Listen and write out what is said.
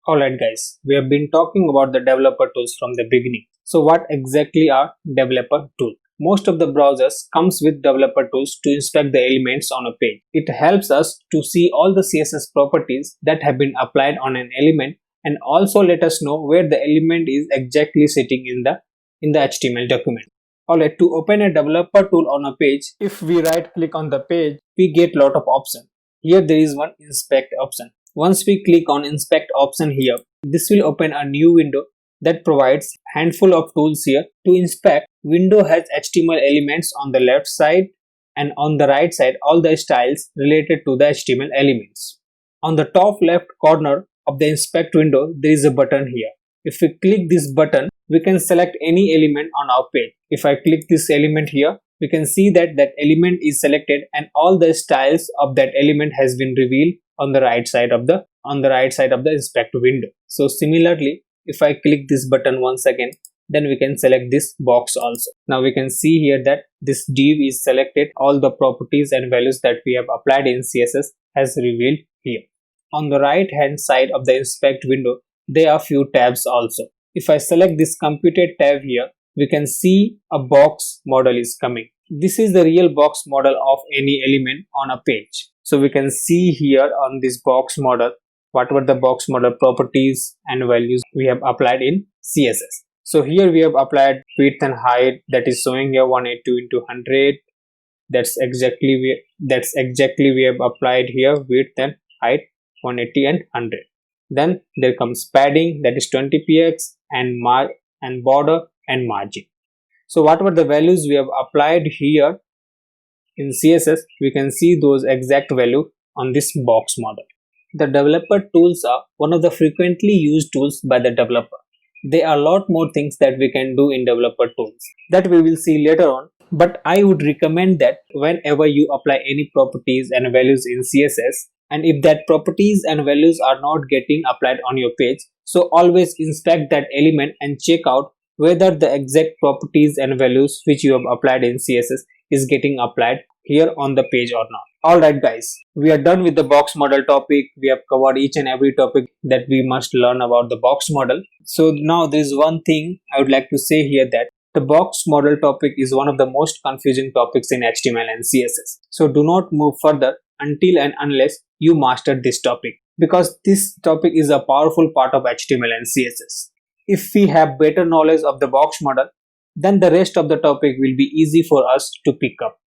Alright guys, we have been talking about the developer tools from the beginning. So what exactly are developer tools? Most of the browsers comes with developer tools to inspect the elements on a page. It helps us to see all the CSS properties that have been applied on an element and also let us know where the element is exactly sitting in the HTML document. Alright, to open a developer tool on a page, if we right click on the page, we get lot of options. Here there is one inspect option. Once we click on inspect option here, this will open a new window that provides handful of tools here to inspect. Window has HTML elements on the left side and on the right side all the styles related to the HTML elements. On the top left corner of the inspect window there is a button here. If we click this button, we can select any element on our page. If I click this element here, we can see that that element is selected and all the styles of that element has been revealed on the right side of the inspect window. So similarly, if I click this button once again, then we can select this box also. Now we can see here that this div is selected. All the properties and values that we have applied in CSS has revealed here. On the right hand side of the inspect window, there are few tabs also. If I select this computed tab here, we can see a box model is coming. This is the real box model of any element on a page. So we can see here on this box model whatever the box model properties and values we have applied in CSS. So here we have applied width and height, that is showing here 182 into 100. That's exactly we have applied here width and height 180 and 100. Then there comes padding, that is 20 px, and border and margin. So whatever the values we have applied here in CSS, we can see those exact value on this box model. The developer tools are one of the frequently used tools by the developer. There are a lot more things that we can do in developer tools that we will see later on, but I would recommend that whenever you apply any properties and values in CSS, and if that properties and values are not getting applied on your page, so always inspect that element and check out whether the exact properties and values which you have applied in CSS is getting applied here on the page or not. Alright guys, we are done with the box model topic. We have covered each and every topic that we must learn about the box model. So now there is one thing I would like to say here, that the box model topic is one of the most confusing topics in HTML and CSS. So do not move further until and unless you master this topic, because this topic is a powerful part of HTML and CSS. If we have better knowledge of the box model, then the rest of the topic will be easy for us to pick up.